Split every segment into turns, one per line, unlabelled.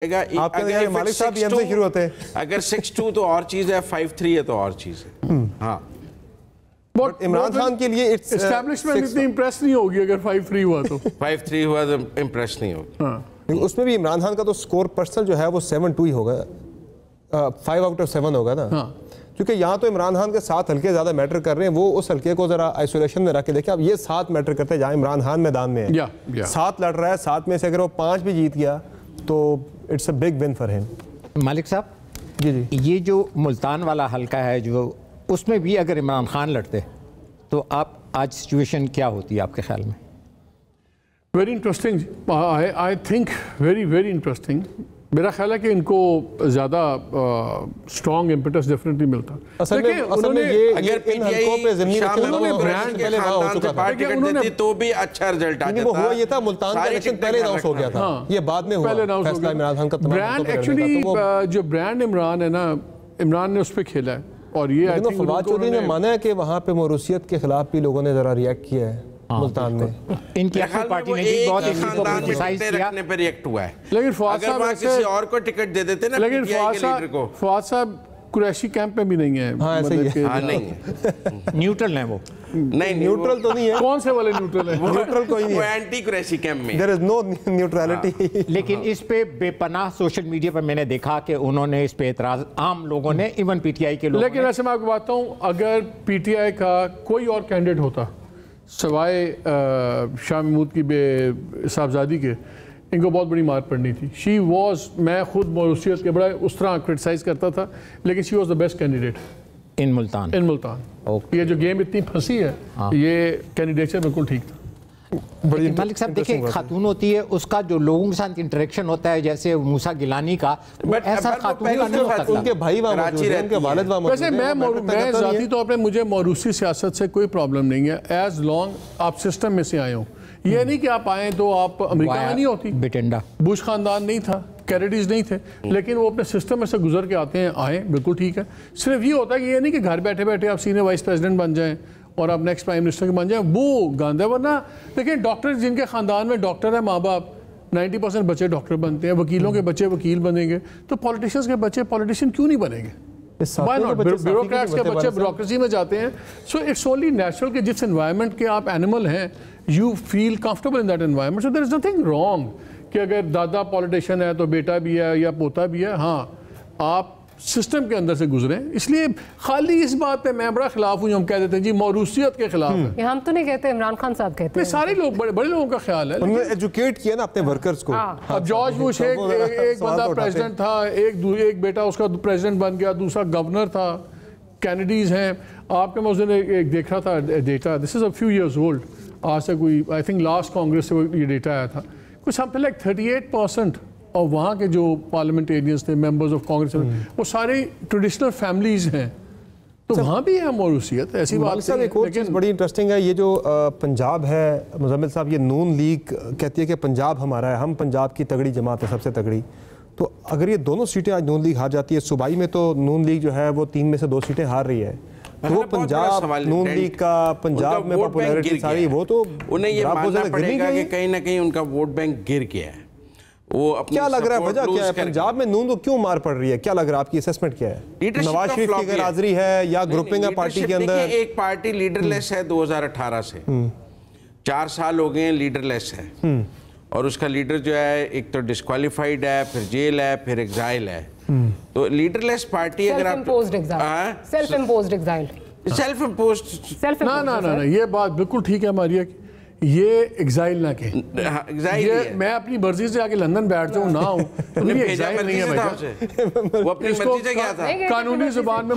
آپ کے مالک صاحب ایم سے شروع ہوتے ہیں.
اگر 6-2 تو اور چیز ہے, 5-3 ہے تو اور چیز ہے. ہاں
عمران خان کے لیے
اسٹیبلشمنٹ اتنی امپریس نہیں ہوگی اگر 5-3 ہوا تو
5-3 ہوا تو امپریس نہیں ہوگی.
اس میں بھی عمران خان کا تو سکور پرسنل جو ہے وہ 7-2 ہی ہوگا, 5 out of 7 ہوگا نا, کیونکہ یہاں تو عمران خان کے 7 حلقے زیادہ میٹر کر رہے ہیں. وہ اس حلقے کو ذرا آئسولیشن میں رکھ کے دیکھیں. اب یہ 7 میٹر کرتے ہیں جہاں عمران خان میدان میں ہے, 7 لڑ رہا ہے, 7 میں سے اگر وہ 5 بھی جیت گیا تو it's a big win for ہم.
مالک صاحب
جی
یہ جو ملتان والا حلقہ ہے جو اس میں بھی اگر عمران خان لڑتے تو آپ آج سچویشن کیا ہوتی ہے آپ کے خیال میں؟
Very interesting, I think very interesting. میرا خیال ہے کہ ان کو زیادہ اسٹرانگ امپیٹس ڈیفینیٹلی ملتا.
اصل میں
اگر پی ٹی آئی شامل کے خاندان سے پارٹی ٹکٹ دیتی تو بھی اچھا رزلٹ آتا.
وہ ہوا یہ تھا ملتان کا الیکشن پہلے اناؤنس ہو گیا تھا, یہ بعد میں ہوا فیصلہ عمران خان کا.
برانڈ ایکچولی جو برانڈ عمران ہے نا, عمران نے اس پہ کھیلا ہے. اور یہ
فواد چودھری نے مانا ہے کہ وہاں پہ موروثیت کے خلاف بھی لوگوں نے ذرا ریئیکٹ کیا ہے ملتان میں.
ان کی اپنی پارٹی نے بھی بہت اس کو کرٹیسائز کیا
رکھنے پہ ریئیکٹ ہوا ہے.
لیکن فواد
صاحب اگر کسی اور کو ٹکٹ دے دیتے نا
لیکن
پی ٹی آئی کے لیڈر کو.
فواد صاحب قریشی کیمپ میں بھی نہیں ہے.
ہاں ایسا ہی ہے.
ہاں نہیں ہے,
نیوٹرل ہیں وہ.
نہیں
نیوٹرل تو نہیں ہے.
کون سے والے نیوٹرل ہیں؟
نیوٹرل کوئی نہیں
وہ
ہے,
اینٹی قریشی کیمپ میں.
there is no neutrality.
لیکن اس پہ بے پناہ سوشل میڈیا پر میں نے دیکھا کہ انہوں نے اس پہ اعتراض عام لوگوں نے, ایون پی ٹی آئی کے لوگوں نے.
لیکن ایسے میں آپ کو بتاتا ہوں, اگر پی ٹی آئی کا کوئی اور کینڈیڈیٹ ہوتا سوائے شاہ محمود کی بے صاحبزادی کے, ان کو بہت بڑی مار پڑنی تھی. شی واز, میں خود موروثیت کے بڑا اس طرح کرٹیسائز کرتا تھا, لیکن she was the best candidate
in Multan.
یہ جو گیم اتنی پھنسی ہے, یہ کینڈیڈیچر بالکل ٹھیک تھا.
مالک صاحب دیکھیں, ایک خاتون ہوتی ہے, اس کا جو لوگوں کے ساتھ انٹریکشن ہوتا ہے جیسے موسیٰ گیلانی کا, ایسا خاتون کا نہیں ہو سکتا.
ان کے بھائی وہاں موجود ہیں, ان کے والد وہاں موجود ہیں.
ویسے میں ذاتی طور پہ مجھے موروثی سیاست سے کوئی پرابلم نہیں ہے, ایز لانگ آپ سسٹم میں سے آئے ہوں. یہ نہیں کہ آپ آئیں تو آپ امریکہ میں نہیں ہوتی,
بٹینڈا
بش خاندان نہیں تھا, کینیڈیز نہیں تھے, لیکن وہ اپنے سسٹم میں سے گزر کے آتے ہیں, آئیں بالکل ٹھیک ہے. صرف یہ ہوتا ہے کہ یہ نہیں کہ گھر بیٹھے بیٹھے آپ سینئر وائس پریزیڈنٹ بن جائیں اور آپ نیکسٹ پرائم منسٹر کے بن جائیں, وہ گاندہ. ورنہ دیکھیں ڈاکٹر جن کے خاندان میں ڈاکٹر ہیں ماں باپ, 90% بچے ڈاکٹر بنتے ہیں, وکیلوں کے بچے وکیل بنیں گے, تو پولیٹیشنز کے بچے پولیٹیشین کیوں نہیں بنیں گے؟ بیوروکریٹس کے بچے بیوروکریسی میں جاتے ہیں. سو اٹس اونلی نیچرل کہ جس انوائرمنٹ کے آپ اینیمل ہیں, you feel comfortable in that environment. So there is nothing wrong کہ اگر دادا پولیٹیشین ہے تو بیٹا بھی ہے یا پوتا بھی ہے. ہاں آپ سسٹم کے اندر سے گزریں. اس لیے خالی اس بات پہ میں بڑا خلاف ہوں جو ہم کہہ دیتے ہیں جی موروثیت کے خلاف ہے.
ہم تو نہیں کہتے, عمران خان صاحب کہتے ہیں.
سارے لوگ بڑے لوگوں کا خیال ہے.
انہوں نے ایجوکیٹ کیا نا اپنے ورکرز کو.
اب جارج بش ایک بندہ پریزیڈنٹ تھا, ایک بیٹا اس کا پریزیڈنٹ بن گیا, دوسرا گورنر تھا. کینیڈیز ہیں آپ کے. میں اس دن ایک دیکھ رہا تھا data, this is a few years old, آج سے کوئی آئی تھنک لاسٹ کانگریس سے یہ ڈیٹا آیا تھا, کچھ سم تھنگ لائک 38% اور وہاں کے جو پارلیمنٹیرینز تھے, ممبرز آف کانگریس, وہ سارے ٹریڈیشنل فیملیز ہیں. تو وہاں بھی ہے موروثیت, ایسی بات نہیں.
ایک اور چیز بڑی انٹرسٹنگ ہے, یہ جو پنجاب ہے مزمل صاحب, یہ نون لیگ کہتی ہے کہ پنجاب ہمارا ہے, ہم پنجاب کی تگڑی جماعت ہے, سب سے تگڑی. تو اگر یہ دونوں سیٹیں آج نون لیگ ہار جاتی ہے, صوبائی میں تو نون لیگ جو ہے وہ 3 میں سے 2 سیٹیں ہار رہی ہے, تو وہ پنجاب نون لیگ کا پنجاب میں پاپولیرٹی ساری, وہ تو
انہیں یہ ماننا پڑے گا کہ کہیں نہ کہیں ان کا ووٹ بینک گر گیا ہے.
کیا لگ رہا ہے وجہ کیا ہے پنجاب میں نون کو کیوں مار پڑ رہی ہے؟ کیا لگ رہا ہے, آپ کی اسیسمنٹ کیا ہے؟ نواز شریف کی غیر حاضری ہے یا گروپنگ ہے پارٹی کے اندر؟
ایک پارٹی لیڈر لیس ہے 2018 سے, 4 سال ہو گئے ہیں لیڈر لیس ہے, اور اس کا لیڈر جو ہے ایک تو ڈسکوالیفائڈ ہے, پھر جیل ہے, پھر ایگزائل ہے. تو لیڈر لیس پارٹی اگر آپ
self imposed exile,
self imposed,
نہ یہ بات بالکل ٹھیک ہے ہماری, یہ ایگزائل نہ کہیں. میں اپنی مرضی سے آگے لندن بیٹھ جاؤں نہ ہوں, ایگزائل نہیں ہے بھائی.
وہ اپنی مرضی سے گیا تھا,
قانونی زبان میں,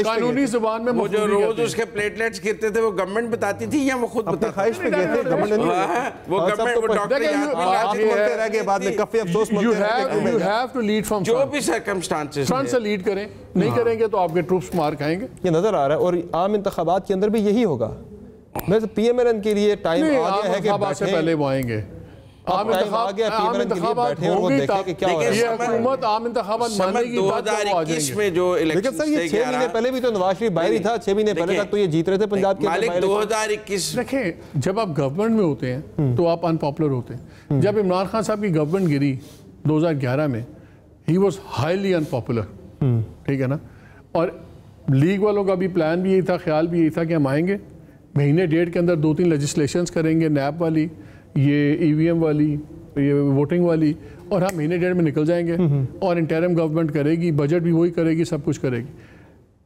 قانونی زبان میں,
وہ جو روز اس کے پلیٹلیٹس گرتے تھے وہ گورنمنٹ بتاتی تھی یا وہ خود بتاتی تھی؟
خواہش پہ گئے تھے,
وہ گورنمنٹ, وہ doctor
you have to lead from
جو بھی سرکمسٹانسز
فرنٹ سے لیڈ کریں, نہیں کریں گے تو آپ کے ٹروپس مار کھائیں گے.
یہ نظر آ رہا ہے, اور عام انتخابات کے اندر بھی یہی ہوگا. میں پی ایم ایل این کے لیے ٹائم آ گیا ہے کہ
پہلے وہ آئیں گے. عام انتخابات ہوں گی یہ حکومت عام انتخابات ماننے کی بات وہ آ جائیں گے.
میں جو
لیکن سر یہ 6 مہینے پہلے بھی تو نواز شریف باہر ہی تھا, 6 مہینے پہلے تک تو یہ جیت رہے تھے پنجاب کے.
مالک 2021
دیکھیں جب آپ گورنمنٹ میں ہوتے ہیں تو آپ ان پاپولر ہوتے ہیں. جب عمران خان صاحب کی گورنمنٹ گری 2011 میں he was highly in popular, ٹھیک ہے نا. اور لیگ والوں کا بھی پلان بھی یہی تھا, خیال بھی یہی تھا کہ ہم آئیں گے مہینے ڈیڑھ کے اندر 2-3 لیجسلیشنز کریں گے, نیب والی, یہ ای وی ایم والی, یہ ووٹنگ والی, اور ہم مہینے ڈیڑھ میں نکل جائیں گے. اور انٹرم گورنمنٹ کرے گی, بجٹ بھی وہی کرے گی, سب کچھ کرے گی.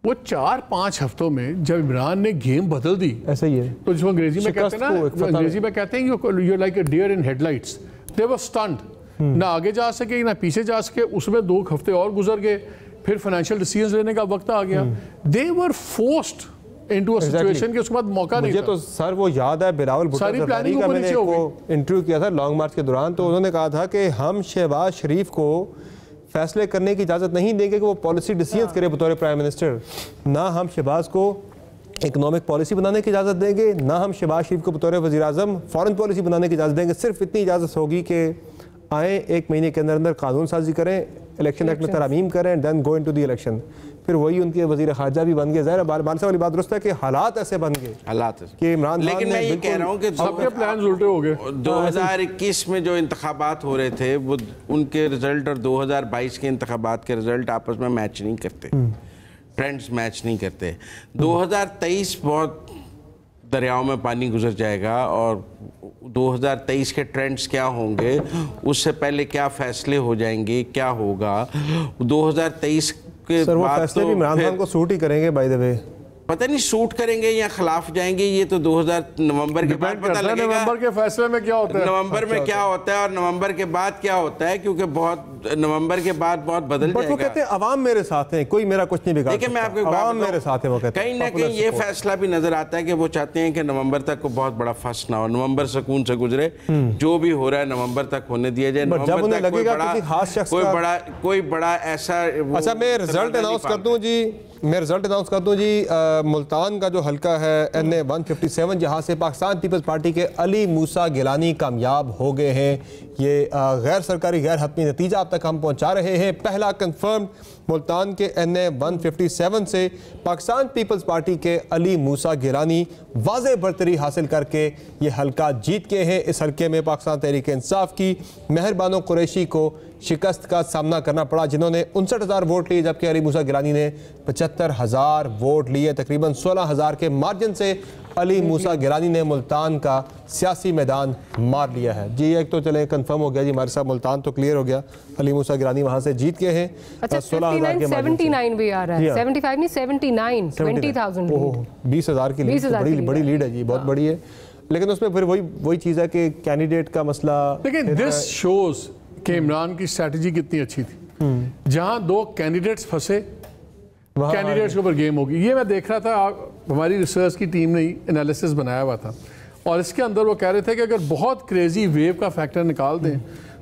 وہ 4-5 ہفتوں میں جب عمران نے گیم بدل دی,
ایسا ہی ہے
تو جس کو انگریزی میں کہتے ہیں نا, انگریزی میں کہتے ہیں you like a deer in headlights, they were stunned. نہ آگے جا سکے نہ پیچھے جا سکے. اس میں 2 ہفتے اور گزر گئے, پھر فائنینشیل ڈیسیژنز لینے کا وقت آ گیا. دے ور فورسڈ انٹو اے سچویشن کہ اس کے بعد موقع نہیں تھا.
مجھے تو سر وہ یاد ہے بلاول بھٹو زرداری کا میں نے انٹرویو کیا تھا لانگ مارچ کے دوران, تو انہوں نے کہا تھا کہ ہم شہباز شریف کو فیصلے کرنے کی اجازت نہیں دیں گے کہ وہ پالیسی ڈیسیژنز کرے بطور پرائم منسٹر. نہ ہم شہباز کو اکنامک پالیسی بنانے کی اجازت دیں گے, نہ ہم شہباز شریف کو بطور وزیر اعظم فارن پالیسی بنانے کی اجازت دیں گے. صرف اتنی اجازت ہوگی کہ آئیں 1 مہینے کے اندر قانون سازی کریں, الیکشن ایکٹ میں ترامیم کریں, دین گو انٹو دی الیکشن. پھر وہی ان کے وزیر خارجہ بھی بن گئے. ظاہر ہے بانسا والی بات درست ہے کہ حالات ایسے بن گئے,
حالات
کہ عمران خان.
لیکن میں یہ کہہ رہا ہوں کہ
سب کے پلانز الٹے ہو گئے.
2021 میں جو انتخابات ہو رہے تھے وہ ان کے رزلٹ اور 2022 کے انتخابات کے رزلٹ آپس میں میچ نہیں کرتے, ٹرینڈز میچ نہیں کرتے. 2023 بہت دریاؤں میں پانی گزر جائے گا, اور 2023 کے ٹرینڈز کیا ہوں گے, اس سے پہلے کیا فیصلے ہو جائیں گے, کیا ہوگا 2023 کے بعد.
سر وہ فیصلے بھی عمران خان کو سوٹ ہی کریں گے بائی دی وے.
پتہ نہیں سوٹ کریں گے یا خلاف جائیں گے, یہ تو 2000 نومبر کے بعد پتہ لگے گا.
نومبر کے فیصلے میں کیا ہوتا ہے,
نومبر میں کیا ہوتا ہے اور نومبر کے بعد کیا ہوتا ہے, کیونکہ بہت نومبر کے بعد بہت بدل جائے گا.
وہ کہتے ہیں عوام میرے ساتھ ہیں, کوئی میرا کچھ نہیں بگاڑ سکتا.
دیکھیں میں آپ کو ایک بات
عوام میرے ساتھ ہیں, وہ کہتے ہیں.
کہیں نہ کہیں یہ فیصلہ بھی نظر آتا ہے کہ وہ چاہتے ہیں کہ نومبر تک کو بہت بڑا فسٹ نہ ہو, نومبر سکون سے گزرے, جو بھی ہو رہا ہے نومبر تک ہونے دیا جائے.
جب انہیں لگے گا کسی خاص شخص
کوئی بڑا ایسا.
اچھا میں رزلٹ اناؤنس کر دوں جی, ملتان کا جو حلقہ ہے NA 157, جہاں سے پاکستان پیپلز پارٹی کے علی موسیٰ گیلانی کامیاب ہو گئے ہیں. یہ غیر سرکاری غیر حتمی نتیجہ اب تک ہم پہنچا رہے ہیں. پہلا کنفرم ملتان کے NA 157 سے پاکستان پیپلز پارٹی کے علی موسیٰ گیلانی واضح برتری حاصل کر کے یہ حلقہ جیت کے ہیں. اس حلقے میں پاکستان تحریک انصاف کی مہر بانو قریشی کو شکست کا سامنا کرنا پڑا, جنہوں نے 59,000 ووٹ لیے, جبکہ علی موسیٰ گیلانی نے 75,000 ووٹ لیے. تقریباً 16,000 کے مارجن سے علی موسیٰ گیلانی نے ملتان کا سیاسی میدان مار لیا ہے. جی ایک تو چلیں کنفرم ہو گیا جی ہمارے ساتھ, ملتان تو کلیئر ہو گیا, علی موسیٰ گیلانی وہاں سے جیت کے ہیں. 16,000 کے مارجن سے
79 بھی آ رہا ہے, 75 نہیں 79, 20,000
20,000 کی لیڈ, بڑی لیڈ ہے جی, بہت بڑی ہے. لیکن اس میں پھر وہی چیز ہے کہ کینڈیڈیٹ کا مسئلہ.
لیکن دس شوز کہ عمران کی اسٹریٹجی کتنی اچھی تھی. جہاں 2 کینڈیڈیٹس پھنسے, کینڈیڈیٹس کے اوپر گیم ہوگی. یہ میں دیکھ رہا تھا, ہماری ریسرچ کی ٹیم نے انالیسس بنایا ہوا تھا, اور اس کے اندر وہ کہہ رہے تھے کہ اگر بہت کریزی ویو کا فیکٹر نکال دیں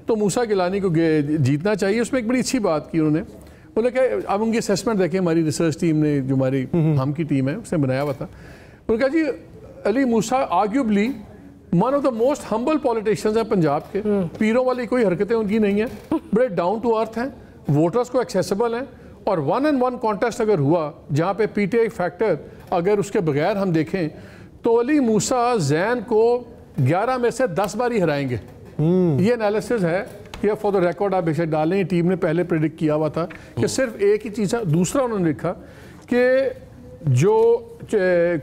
تو موسیٰ گیلانی کو جیتنا چاہیے. اس میں ایک بڑی اچھی بات کی انہوں نے, بولے کہ اب ان کی اسیسمنٹ دیکھیں, ہماری ریسرچ ٹیم نے, جو ہماری ہم کی ٹیم ہے, اس نے بنایا ہوا تھا. انہوں نے کہا جی Ali Musa arguably one of the most humble politicians ہیں پنجاب کے. پیروں والی کوئی حرکتیں ان کی نہیں ہیں, بڑے ڈاؤن ٹو ارتھ ہیں, ووٹرز کو ایکسیسیبل ہیں. اور 1-on-1 کانٹیسٹ اگر ہوا جہاں پہ پی ٹی آئی فیکٹر اگر اس کے بغیر ہم دیکھیں تو علی موسیٰ زین کو 11 میں سے 10 بار ہی ہرائیں گے. یہ انالیسز ہے, یہ فور دا ریکارڈ آپ بے شک ڈالیں, ٹیم نے پہلے پریڈکٹ کیا ہوا تھا کہ صرف ایک ہی چیز ہے. دوسرا انہوں نے لکھا کہ جو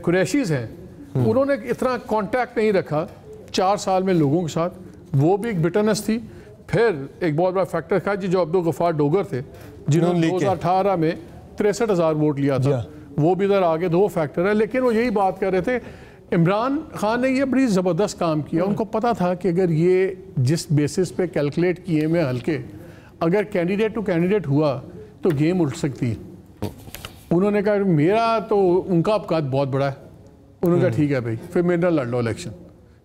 قریشیز ہیں انہوں نے اتنا کانٹیکٹ نہیں رکھا 4 سال میں لوگوں کے ساتھ, وہ بھی ایک بٹرنس تھی. پھر ایک بہت بڑا فیکٹر تھا جو عبدالغفار ڈوگر تھے, جنہوں نے 2018 میں 63,000 ووٹ لیا تھا, وہ بھی ادھر آگے 2 فیکٹر ہے. لیکن وہ یہی بات کر رہے تھے, عمران خان نے یہ بڑی زبردست کام کیا. ان کو پتا تھا کہ اگر یہ جس بیسس پہ کیلکولیٹ کیے میں ہلکے, اگر کینڈیڈیٹ ٹو کینڈیڈیٹ ہوا تو گیم الٹ سکتی ہے. انہوں نے کہا میرا تو ان کا ابقات بہت بڑا ہے. انہوں نے کہا ٹھیک ہے بھائی, پھر میرے نہ لڑ لو election.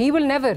he will never.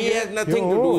he has nothing to do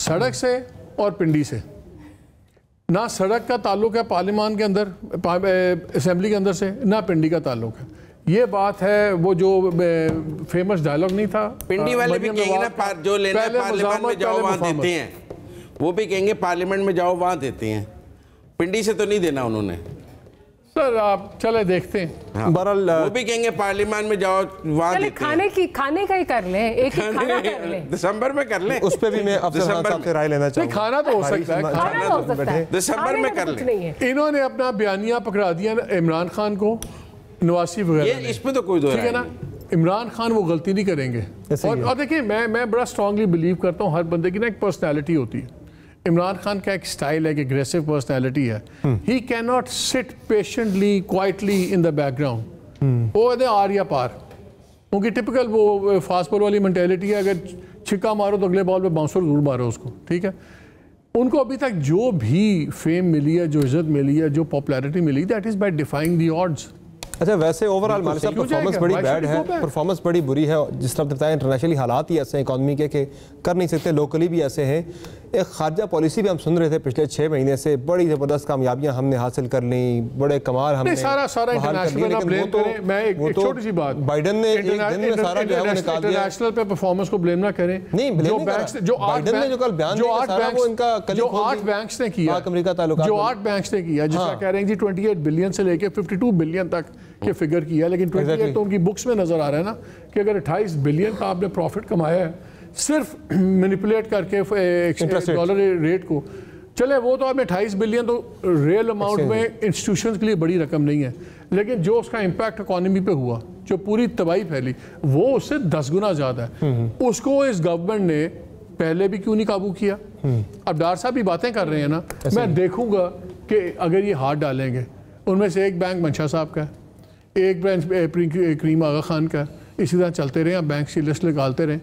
سڑک سے اور پنڈی سے. نہ سڑک کا تعلق ہے پارلیمان کے اندر اسمبلی کے اندر سے, نہ پنڈی کا تعلق ہے. یہ بات ہے وہ جو فیمس ڈائلاگ نہیں تھا,
پنڈی والے بھی کہیں گے نا جو لینا ہے پارلیمنٹ میں جاؤ وہاں دیتے ہیں, وہ بھی کہیں گے پارلیمنٹ میں جاؤ وہاں دیتے ہیں, پنڈی سے تو نہیں دینا انہوں نے.
سر آپ چلے دیکھتے ہیں,
بہرحال وہ بھی کہیں گے پارلیمان میں جاؤ وہاں دیتے ہیں.
کھانے کا ہی کر لیں, ایک کھانا کر لیں,
دسمبر میں کر لیں.
اس پہ بھی میں افضل خان صاحب سے رائے لینا چاہوں گا.
کھانا تو ہو سکتا ہے,
دسمبر میں کر لیں.
انہوں نے اپنا بیانیہ پکڑا دیا عمران خان کو, نواز شریف وغیرہ,
اس پہ تو کوئی دو
ٹھیک ہے نا. عمران خان وہ غلطی نہیں کریں گے. اور دیکھیں میں بڑا اسٹرانگلی بلیو کرتا ہوں ہر بندے کی نا ایک پرسنالٹی ہوتی ہے. عمران خان کا ایک سٹائل ہے, ایک اگریسو پرسنالٹی ہے. ہی کین ناٹ سٹ patiently quietly in the back ground. وہ کہتے ہیں آر یا پار, کیونکہ ٹپکل وہ فاسٹ بال والی مینٹیلٹی ہے, اگر چھکا مارو تو اگلے بال پہ باؤنسر ضرور مارو اس کو, ٹھیک ہے. ان کو ابھی تک جو بھی فیم ملی ہے, جو عزت ملی ہے, جو پاپولیرٹی ملی, that is by defining the odds.
اچھا ویسے اوورآل مالک صاحب پرفارمنس بڑی بیڈ ہے, پرفارمنس بڑی بری ہے. جس طرح بتایا انٹرنیشنلی حالات ہی ایسے ہیں اکانومی کے کہ کر نہیں سکتے, لوکلی بھی ایسے ہیں. ایک خارجہ پالیسی بھی ہم سن رہے تھے پچھلے 6 مہینے سے, بڑی زبردست کامیابیاں ہم نے حاصل کر لیں, بڑے کمال ہم نے
سارا انٹرنیشنل نہ بلیم کریں. میں ایک چھوٹی سی بات,
بائیڈن نے ایک دن میں سارا جو ہے وہ نکال دیا.
انٹرنیشنل پہ پرفارمنس کو بلیم نہ کریں.
نہیں بلیم نہیں کر رہا, بائیڈن نے جو کل بیان دیا سارا وہ ان کا
جو 8 بینکس نے کیا,
امریکہ تعلقات
جو 8 بینکس نے کیا, جس کا کہہ رہے ہیں جی 28 بلین سے لے کے 52 بلین تک کے فگر کیا, لیکن 28 تو ان کی بکس میں نظر آ رہا ہے نا کہ اگر 28 بلین کا آپ نے پروفٹ کمایا ہے صرف مینیپولیٹ کر کے ڈالر ریٹ کو, چلے وہ تو آپ نے 28 بلین تو ریئل اماؤنٹ میں انسٹیٹیوشنز کے لیے بڑی رقم نہیں ہے, لیکن جو اس کا امپیکٹ اکانومی پہ ہوا, جو پوری تباہی پھیلی, وہ اس سے 10 گنا زیادہ ہے. اس کو اس گورنمنٹ نے پہلے بھی کیوں نہیں قابو کیا؟ اب ڈار صاحب بھی باتیں کر رہے ہیں نا, میں دیکھوں گا کہ اگر یہ ہاتھ ڈالیں گے, ان میں سے ایک بینک منشا صاحب کا ہے, ایک بینک کریم آغا خان کا, اسی طرح چلتے رہیں, آپ بینک کی لسٹ نکالتے رہیں.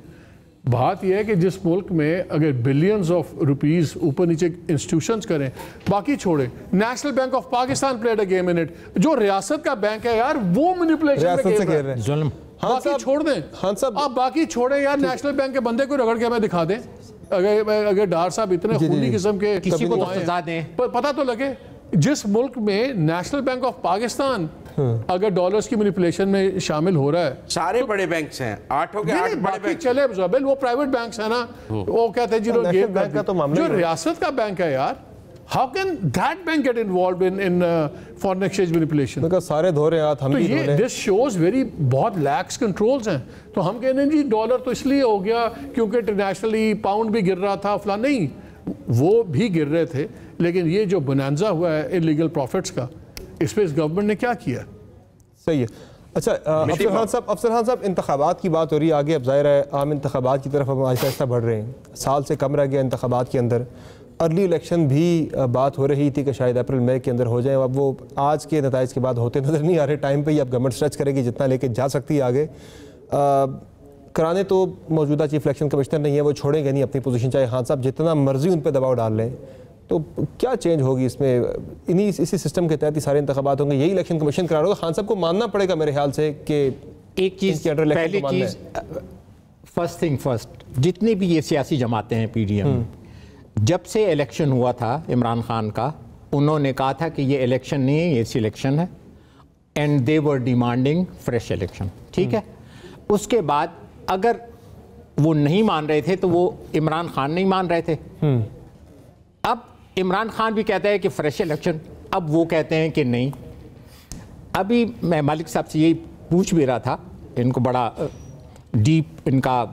بات یہ ہے کہ جس ملک میں اگر بلینز آف روپیز اوپر نیچے انسٹیٹیوشنز کریں, باقی چھوڑیں, national bank of Pakistan played a game in it, جو ریاست کا بینک ہے یار وہ مینیپولیشن میں گیم ہے,
ظلم.
باقی چھوڑ دیں, آپ باقی چھوڑیں یار, نیشنل بینک کے بندے کو رگڑ کے ہمیں دکھا دیں. اگر ڈار صاحب اتنے خونی قسم کے
کسی کو سزا دیں,
پتہ تو لگے. جس ملک میں نیشنل بینک آف پاکستان اگر ڈالرز کی مینیپولیشن میں شامل ہو رہا ہے,
سارے بڑے بینکس ہیں, 8 کے 8 بڑے بینک
چلے زبل, وہ پرائیویٹ بینکس ہیں نا, وہ کہتے ہیں جو ریاست کا بینک ہے یار, how can that bank get involved in foreign exchange manipulation?
سارے دھو رہے ہیں ہاتھ, ہم بھی دھو رہے ہیں.
This shows very بہت لیکس کنٹرولز ہیں. تو ہم کہتے ہیں جی ڈالر تو اس لیے ہو گیا کیونکہ انٹرنیشنلی پاؤنڈ بھی گر رہا تھا فلاں, نہیں, وہ بھی گر رہے تھے, لیکن یہ جو بنانزا ہوا ہے انلیگل پروفٹس کا, اس پہ اس گورنمنٹ نے کیا کیا؟
صحیح ہے. اچھا افسر خان صاحب, انتخابات کی بات ہو رہی ہے آگے, اب ظاہر ہے عام انتخابات کی طرف ہم آہستہ آہستہ بڑھ رہے ہیں, سال سے کم رہ گیا انتخابات کے اندر. ارلی الیکشن بھی بات ہو رہی تھی کہ شاید اپریل مئی کے اندر ہو جائیں, اب وہ آج کے نتائج کے بعد ہوتے نظر نہیں آ رہے. ٹائم پہ ہی اب گورنمنٹ سٹریچ کرے گی جتنا لے کے جا سکتی ہے آگے. کرانے تو موجودہ چیف الیکشن کمشنر نہیں ہے, وہ چھوڑیں گے نہیں اپنی پوزیشن, چاہے خان صاحب جتنا مرضی ان پہ دباؤ ڈال لیں. تو کیا چینج ہوگی اس میں؟ اسی سسٹم کے تحت ہی سارے انتخابات ہوں گے, یہی الیکشن کمیشن کرا رہا ہوگا. خان صاحب کو ماننا پڑے گا میرے خیال سے کہ
ایک چیز, پہلی چیز, فرسٹ تھنگ فرسٹ, جتنی بھی یہ سیاسی جماعتیں ہیں پی ڈی ایم, جب سے الیکشن ہوا تھا عمران خان کا, انہوں نے کہا تھا کہ یہ الیکشن نہیں ہے, یہ سلیکشن ہے, and they were demanding fresh election, ٹھیک ہے. اس کے بعد اگر وہ نہیں مان رہے تھے تو وہ عمران خان نہیں مان رہے تھے. اب عمران خان بھی کہتا ہے کہ فریش الیکشن, اب وہ کہتے ہیں کہ نہیں. ابھی میں مالک صاحب سے یہی پوچھ بھی رہا تھا, ان کو بڑا ڈیپ ان کا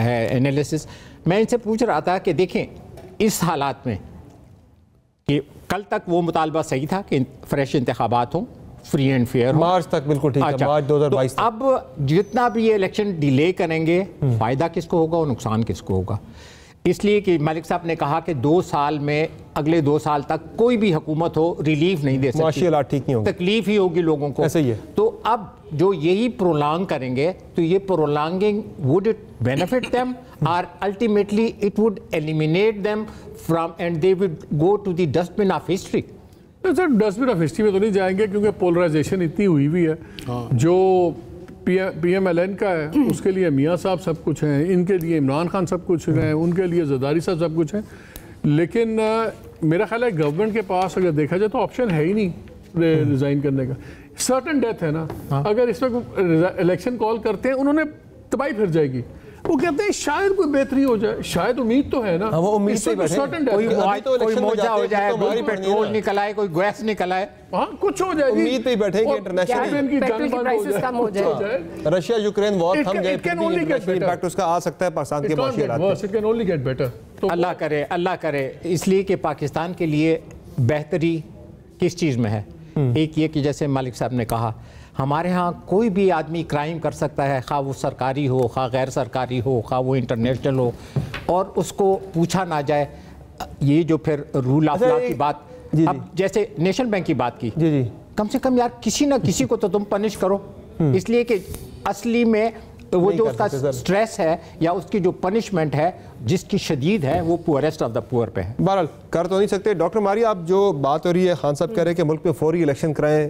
ہے انالیسس, میں ان سے پوچھ رہا تھا کہ دیکھیں اس حالات میں کہ کل تک وہ مطالبہ صحیح تھا کہ فریش انتخابات ہوں, فری اینڈ فیئر ہوں,
مارچ تک بالکل ٹھیک ہے, مارچ 2022 تک.
اب جتنا بھی یہ الیکشن ڈیلے کریں گے, فائدہ کس کو ہوگا اور نقصان کس کو ہوگا؟ اس لیے کہ مالک صاحب نے کہا کہ 2 سال میں, اگلے 2 سال تک کوئی بھی حکومت ہو ریلیف نہیں دے سکتی,
معاشی حالات ٹھیک نہیں ہوں گے,
تکلیف ہی ہوگی لوگوں کو.
ایسا ہی ہے.
تو اب جو یہی پرولانگ کریں گے تو یہ پرولانگنگ would it benefit them or ultimately it would eliminate them from and they would go to the dustbin of history?
Sir dustbin of history میں تو نہیں جائیں گے, کیونکہ پولرائزیشن اتنی ہوئی ہوئی ہے, جو پی ایم ایل این کا ہے اس کے لیے میاں صاحب سب کچھ ہیں, ان کے لیے عمران خان سب کچھ ہیں, ان کے لیے زرداری صاحب سب کچھ ہیں, لیکن میرا خیال ہے گورنمنٹ کے پاس اگر دیکھا جائے تو آپشن ہے ہی نہیں ریزائن کرنے کا. سرٹن ڈیتھ ہے نا, اگر اس میں الیکشن کال کرتے ہیں انہوں نے تباہی پھر جائے گی. وہ کہتے ہیں شاید کوئی بہتری ہو جائے, شاید امید تو ہے نا,
وہ امید سے
کوئی موجہ ہو جائے, کوئی پیٹرول نکل آئے, کوئی گیس نکل آئے,
ہاں کچھ ہو جائے گی,
امید پہ ہی بیٹھیں گے
پرائسز کم ہو جائے,
رشیا یوکرین وار تھم جائے, امپیکٹ اس کا آ سکتا ہے پاکستان کے معاشی حالات
پہ.
اللہ کرے اس لیے کہ پاکستان کے لیے بہتری کس چیز میں ہے. ایک یہ کہ جیسے مالک صاحب نے کہا ہمارے ہاں کوئی بھی آدمی کرائم کر سکتا ہے, خواہ وہ سرکاری ہو, خواہ غیر سرکاری ہو, خواہ وہ انٹرنیشنل ہو, اور اس کو پوچھا نہ جائے. یہ جو پھر رول آف لا کی بات, اب جیسے نیشنل بینک کی بات کی, کم سے کم یار کسی نہ کسی کو تو تم پنش کرو, اس لیے کہ اصلی میں وہ جو اس کا سٹریس ہے یا اس کی جو پنشمنٹ ہے جس کی شدید ہے وہ پورسٹ آف دا پور پہ ہے.
بہرحال کر تو نہیں سکتے. ڈاکٹر ماری آپ جو بات ہو رہی ہے, خان صاحب کہہ رہے ہیں کہ ملک میں فوری الیکشن کرائیں,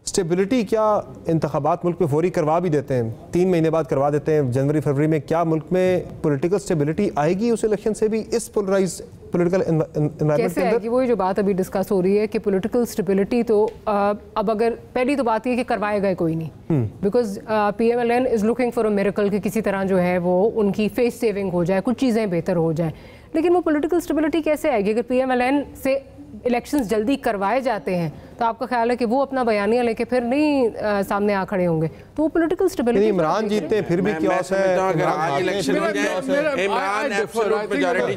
اسٹیبلٹی کیا انتخابات ملک میں فوری کروا بھی دیتے ہیں, 3 مہینے بعد کروا دیتے ہیں جنوری فروری میں, کیا ملک میں پولیٹیکل اسٹیبلٹی آئے گی اس الیکشن سے بھی, اس پولرائز پولیٹیکل انوائرمنٹ
کیسے آئے گی؟ وہی جو بات ابھی ڈسکس ہو رہی ہے کہ پولیٹیکل اسٹیبلٹی تو اب اگر پہلی تو بات یہ کہ کروائے گا کوئی نہیں, because P M L N is looking for a miracle کہ کسی طرح جو ہے وہ ان کی فیس سیونگ ہو جائے, کچھ چیزیں بہتر ہو جائیں, لیکن وہ پولیٹیکل اسٹیبلٹی کیسے آئے گی اگر پی ایم ایل این سے الیکشنز جلدی کروائے جاتے ہیں؟ تو آپ کا خیال ہے کہ وہ اپنا بیانیہ لے کے پھر نہیں سامنے آ کھڑے ہوں گے, تو وہ پولیٹیکل اسٹیبلٹی.
عمران جیتتے ہیں پھر بھی کیا ہے,
اگر آج الیکشن ہو جائے, عمران ایبسولوٹ میجارٹی